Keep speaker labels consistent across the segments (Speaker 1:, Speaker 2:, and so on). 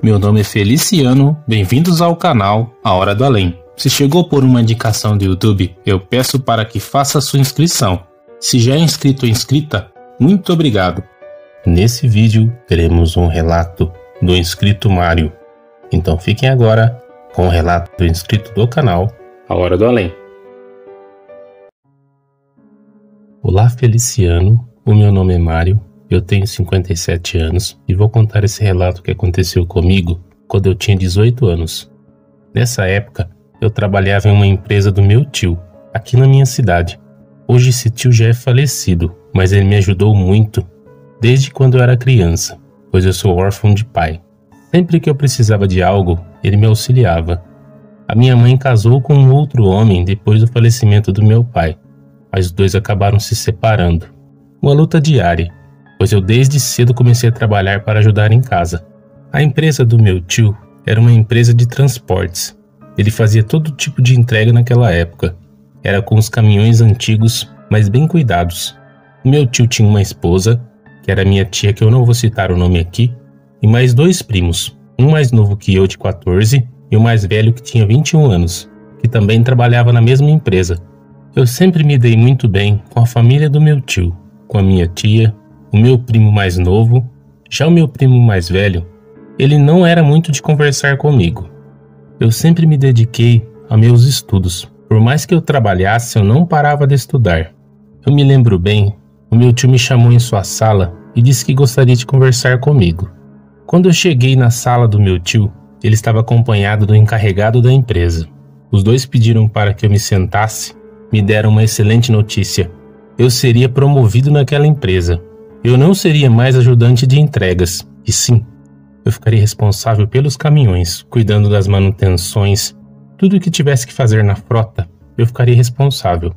Speaker 1: Meu nome é Feliciano, bem-vindos ao canal A Hora do Além. Se chegou por uma indicação do YouTube, eu peço para que faça sua inscrição. Se já é inscrito ou inscrita, muito obrigado. Nesse vídeo teremos um relato do inscrito Mário. Então fiquem agora com o relato do inscrito do canal A Hora do Além. Olá Feliciano, o meu nome é Mário. Eu tenho 57 anos e vou contar esse relato que aconteceu comigo quando eu tinha 18 anos. Nessa época, eu trabalhava em uma empresa do meu tio, aqui na minha cidade. Hoje esse tio já é falecido, mas ele me ajudou muito desde quando eu era criança, pois eu sou órfão de pai. Sempre que eu precisava de algo, ele me auxiliava. A minha mãe casou com um outro homem depois do falecimento do meu pai, mas os dois acabaram se separando. Uma luta diária, pois eu desde cedo comecei a trabalhar para ajudar em casa. A empresa do meu tio era uma empresa de transportes. Ele fazia todo tipo de entrega naquela época. Era com os caminhões antigos, mas bem cuidados. O meu tio tinha uma esposa, que era minha tia, que eu não vou citar o nome aqui, e mais dois primos, um mais novo que eu de 14 e o mais velho que tinha 21 anos, que também trabalhava na mesma empresa. Eu sempre me dei muito bem com a família do meu tio, com a minha tia, o meu primo mais novo. Já o meu primo mais velho, ele não era muito de conversar comigo. Eu sempre me dediquei a meus estudos. Por mais que eu trabalhasse, eu não parava de estudar. Eu me lembro bem, o meu tio me chamou em sua sala e disse que gostaria de conversar comigo. Quando eu cheguei na sala do meu tio, ele estava acompanhado do encarregado da empresa. Os dois pediram para que eu me sentasse, me deram uma excelente notícia. Eu seria promovido naquela empresa. Eu não seria mais ajudante de entregas, e sim, eu ficaria responsável pelos caminhões, cuidando das manutenções, tudo o que tivesse que fazer na frota, eu ficaria responsável.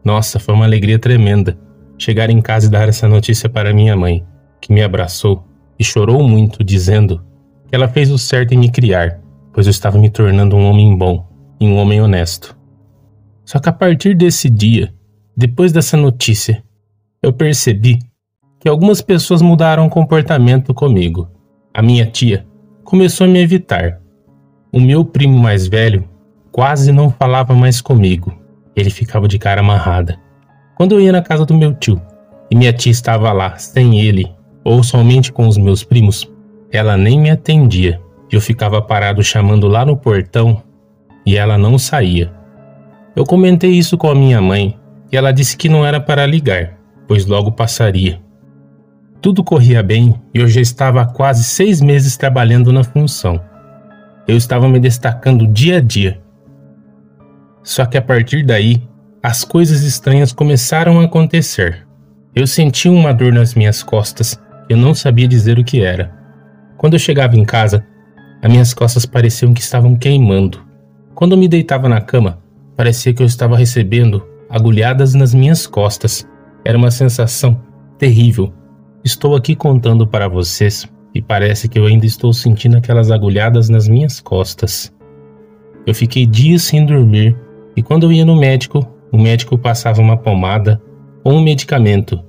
Speaker 1: Nossa, foi uma alegria tremenda chegar em casa e dar essa notícia para minha mãe, que me abraçou e chorou muito, dizendo que ela fez o certo em me criar, pois eu estava me tornando um homem bom e um homem honesto. Só que a partir desse dia, depois dessa notícia, eu percebi que algumas pessoas mudaram o comportamento comigo. A minha tia começou a me evitar. O meu primo mais velho quase não falava mais comigo. Ele ficava de cara amarrada. Quando eu ia na casa do meu tio e minha tia estava lá sem ele ou somente com os meus primos, ela nem me atendia. Eu ficava parado chamando lá no portão e ela não saía. Eu comentei isso com a minha mãe e ela disse que não era para ligar, pois logo passaria. Tudo corria bem e eu já estava há quase 6 meses trabalhando na função. Eu estava me destacando dia a dia. Só que a partir daí, as coisas estranhas começaram a acontecer. Eu sentia uma dor nas minhas costas e eu não sabia dizer o que era. Quando eu chegava em casa, as minhas costas pareciam que estavam queimando. Quando eu me deitava na cama, parecia que eu estava recebendo agulhadas nas minhas costas. Era uma sensação terrível. Estou aqui contando para vocês e parece que eu ainda estou sentindo aquelas agulhadas nas minhas costas. Eu fiquei dias sem dormir e quando eu ia no médico, o médico passava uma pomada ou um medicamento,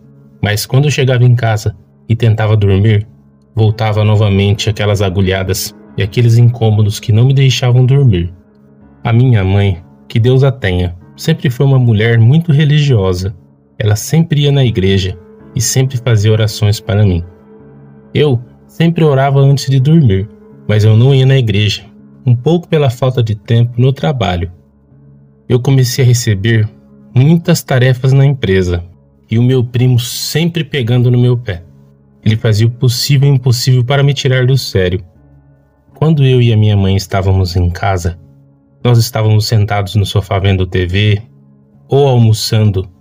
Speaker 1: mas quando eu chegava em casa e tentava dormir, voltava novamente aquelas agulhadas e aqueles incômodos que não me deixavam dormir. A minha mãe, que Deus a tenha, sempre foi uma mulher muito religiosa. Ela sempre ia na igreja e sempre fazia orações para mim. Eu sempre orava antes de dormir, mas eu não ia na igreja, um pouco pela falta de tempo no trabalho. Eu comecei a receber muitas tarefas na empresa e o meu primo sempre pegando no meu pé. Ele fazia o possível e o impossível para me tirar do sério. Quando eu e a minha mãe estávamos em casa, nós estávamos sentados no sofá vendo TV ou almoçando.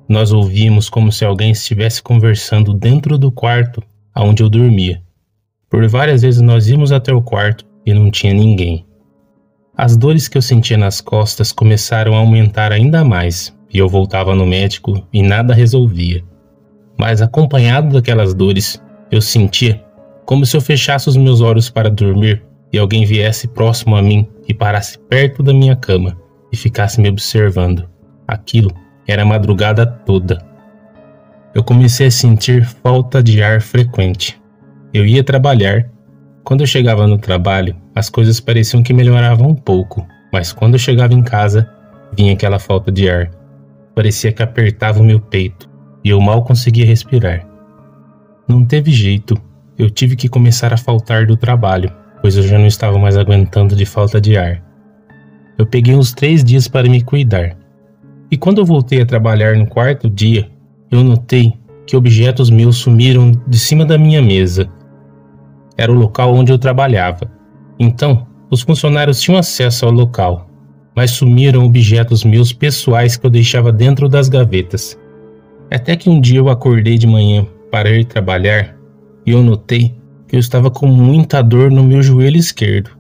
Speaker 1: Nós ouvíamos como se alguém estivesse conversando dentro do quarto onde eu dormia. Por várias vezes nós íamos até o quarto e não tinha ninguém. As dores que eu sentia nas costas começaram a aumentar ainda mais e eu voltava no médico e nada resolvia. Mas acompanhado daquelas dores, eu sentia como se eu fechasse os meus olhos para dormir e alguém viesse próximo a mim e parasse perto da minha cama e ficasse me observando. Aquilo era a madrugada toda. Eu comecei a sentir falta de ar frequente. Eu ia trabalhar, Quando eu chegava no trabalho, as coisas pareciam que melhoravam um pouco, mas quando eu chegava em casa, vinha aquela falta de ar. Parecia que apertava o meu peito e eu mal conseguia respirar. Não teve jeito, eu tive que começar a faltar do trabalho, pois eu já não estava mais aguentando de falta de ar. Eu peguei uns 3 dias para me cuidar. E quando eu voltei a trabalhar no 4º dia, eu notei que objetos meus sumiram de cima da minha mesa. Era o local onde eu trabalhava. Então, os funcionários tinham acesso ao local, mas sumiram objetos meus pessoais que eu deixava dentro das gavetas. Até que um dia eu acordei de manhã para ir trabalhar e eu notei que eu estava com muita dor no meu joelho esquerdo.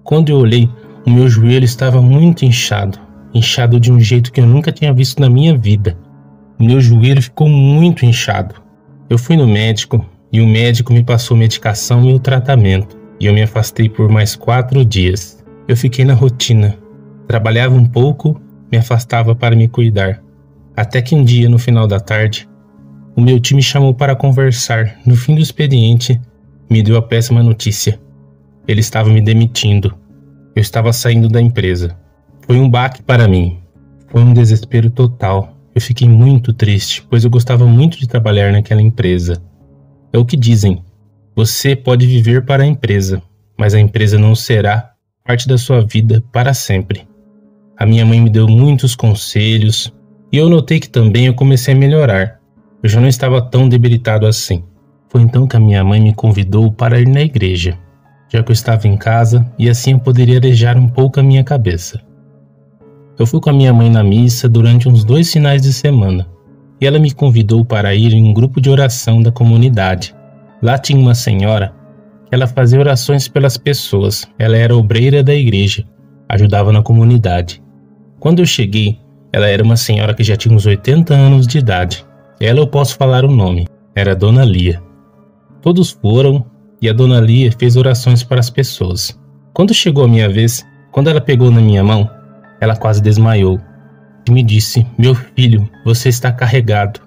Speaker 1: Quando eu olhei, o meu joelho estava muito inchado de um jeito que eu nunca tinha visto na minha vida. O meu joelho ficou muito inchado. Eu fui no médico e o médico me passou medicação e o tratamento, e eu me afastei por mais 4 dias. Eu fiquei na rotina, trabalhava um pouco, me afastava para me cuidar. Até que um dia, no final da tarde, o meu time me chamou para conversar. No fim do expediente, me deu a péssima notícia. Ele estava me demitindo. Eu estava saindo da empresa. Foi um baque para mim. Foi um desespero total. Eu fiquei muito triste, pois eu gostava muito de trabalhar naquela empresa. É o que dizem. Você pode viver para a empresa, mas a empresa não será parte da sua vida para sempre. A minha mãe me deu muitos conselhos e eu notei que também eu comecei a melhorar. Eu já não estava tão debilitado assim. Foi então que a minha mãe me convidou para ir na igreja, já que eu estava em casa e assim eu poderia arejar um pouco a minha cabeça. Eu fui com a minha mãe na missa durante uns 2 finais de semana e ela me convidou para ir em um grupo de oração da comunidade. Lá tinha uma senhora que ela fazia orações pelas pessoas. Ela era obreira da igreja, ajudava na comunidade. Quando eu cheguei, ela era uma senhora que já tinha uns 80 anos de idade. Ela eu posso falar o nome, era Dona Lia. Todos foram e a Dona Lia fez orações para as pessoas. Quando chegou a minha vez, quando ela pegou na minha mão, ela quase desmaiou e me disse: "Meu filho, você está carregado.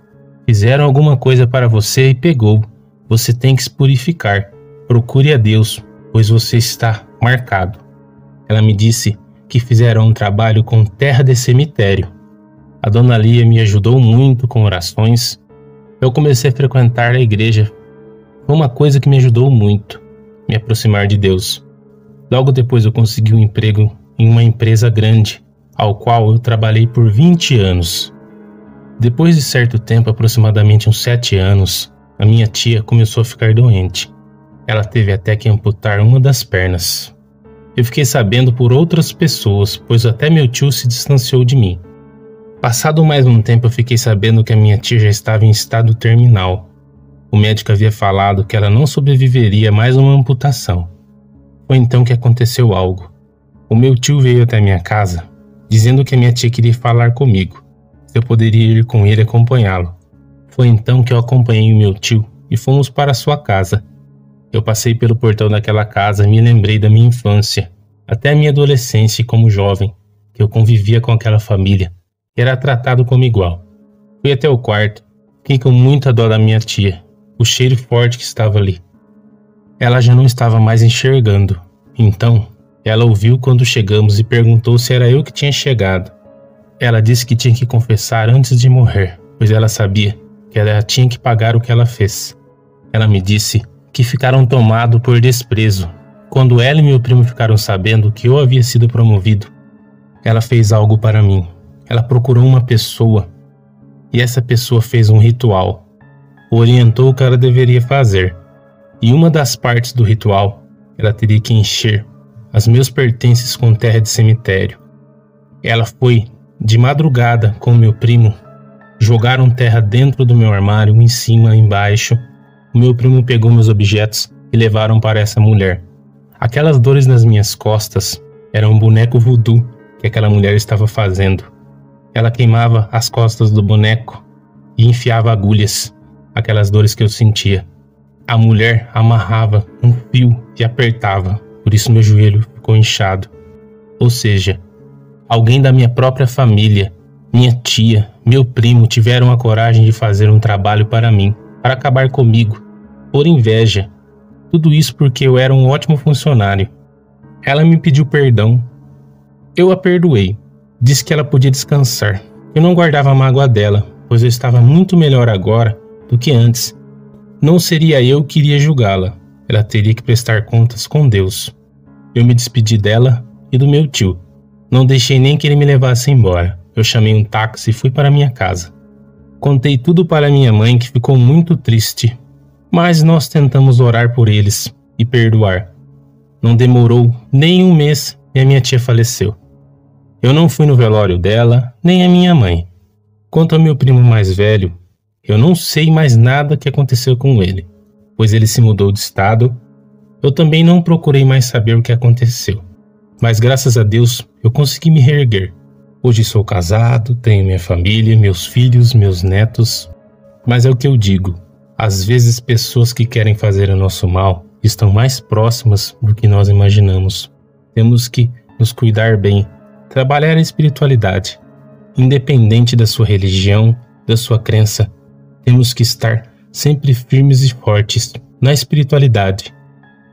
Speaker 1: Fizeram alguma coisa para você e pegou. Você tem que se purificar. Procure a Deus, pois você está marcado." Ela me disse que fizeram um trabalho com terra de cemitério. A Dona Lia me ajudou muito com orações. Eu comecei a frequentar a igreja. Foi uma coisa que me ajudou muito, me aproximar de Deus. Logo depois eu consegui um emprego em uma empresa grande, ao qual eu trabalhei por 20 anos. Depois de certo tempo, aproximadamente uns 7 anos, a minha tia começou a ficar doente. Ela teve até que amputar uma das pernas. Eu fiquei sabendo por outras pessoas, pois até meu tio se distanciou de mim. Passado mais um tempo, eu fiquei sabendo que a minha tia já estava em estado terminal. O médico havia falado que ela não sobreviveria a mais uma amputação. Foi então que aconteceu algo. O meu tio veio até minha casa, dizendo que a minha tia queria falar comigo, se eu poderia ir com ele acompanhá-lo. Foi então que eu acompanhei o meu tio e fomos para sua casa. Eu passei pelo portão daquela casa e me lembrei da minha infância, até a minha adolescência e como jovem, que eu convivia com aquela família e era tratado como igual. Fui até o quarto, fiquei com muita dó da minha tia, o cheiro forte que estava ali. Ela já não estava mais enxergando, então ela ouviu quando chegamos e perguntou se era eu que tinha chegado. Ela disse que tinha que confessar antes de morrer, pois ela sabia que ela tinha que pagar o que ela fez. Ela me disse que ficaram tomados por desprezo. Quando ela e meu primo ficaram sabendo que eu havia sido promovido, ela fez algo para mim. Ela procurou uma pessoa e essa pessoa fez um ritual. Orientou o que ela deveria fazer. E uma das partes do ritual, ela teria que encher os meus pertences com terra de cemitério. Ela foi de madrugada com meu primo, jogaram terra dentro do meu armário, em cima, embaixo. O meu primo pegou meus objetos e levaram para essa mulher. Aquelas dores nas minhas costas eram um boneco voodoo que aquela mulher estava fazendo. Ela queimava as costas do boneco e enfiava agulhas, aquelas dores que eu sentia. A mulher amarrava um fio e apertava, por isso meu joelho ficou inchado. Ou seja, alguém da minha própria família, minha tia, meu primo tiveram a coragem de fazer um trabalho para mim, para acabar comigo, por inveja. Tudo isso porque eu era um ótimo funcionário. Ela me pediu perdão. Eu a perdoei. Disse que ela podia descansar. Eu não guardava a mágoa dela, pois eu estava muito melhor agora do que antes. Não seria eu que iria julgá-la. Ela teria que prestar contas com Deus. Eu me despedi dela e do meu tio. Não deixei nem que ele me levasse embora. Eu chamei um táxi e fui para minha casa. Contei tudo para minha mãe, que ficou muito triste. Mas nós tentamos orar por eles e perdoar. Não demorou nem um mês e a minha tia faleceu. Eu não fui no velório dela, nem a minha mãe. Quanto ao meu primo mais velho, eu não sei mais nada que aconteceu com ele, pois ele se mudou de estado. Eu também não procurei mais saber o que aconteceu. Mas graças a Deus eu consegui me reerguer. Hoje sou casado, tenho minha família, meus filhos, meus netos. Mas é o que eu digo, às vezes pessoas que querem fazer o nosso mal estão mais próximas do que nós imaginamos. Temos que nos cuidar bem, trabalhar a espiritualidade. Independente da sua religião, da sua crença, temos que estar sempre firmes e fortes na espiritualidade.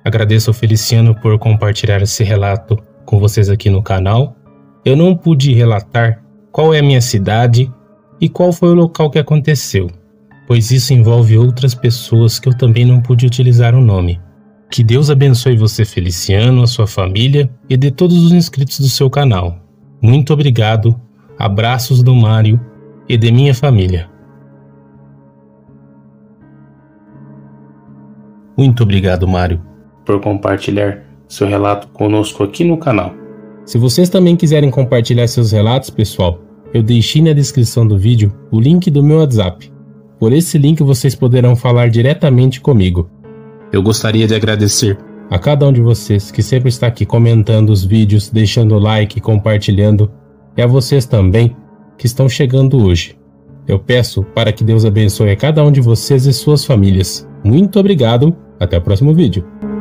Speaker 1: Agradeço ao Feliciano por compartilhar esse relato com vocês aqui no canal. Eu não pude relatar qual é a minha cidade e qual foi o local que aconteceu, pois isso envolve outras pessoas que eu também não pude utilizar o nome. Que Deus abençoe você, Feliciano, a sua família e de todos os inscritos do seu canal. Muito obrigado, abraços do Mário e de minha família. Muito obrigado, Mário, por compartilhar seu relato conosco aqui no canal. Se vocês também quiserem compartilhar seus relatos, pessoal, eu deixei na descrição do vídeo o link do meu WhatsApp. Por esse link vocês poderão falar diretamente comigo. Eu gostaria de agradecer a cada um de vocês que sempre está aqui comentando os vídeos, deixando like e compartilhando, e a vocês também que estão chegando hoje. Eu peço para que Deus abençoe a cada um de vocês e suas famílias. Muito obrigado, até o próximo vídeo.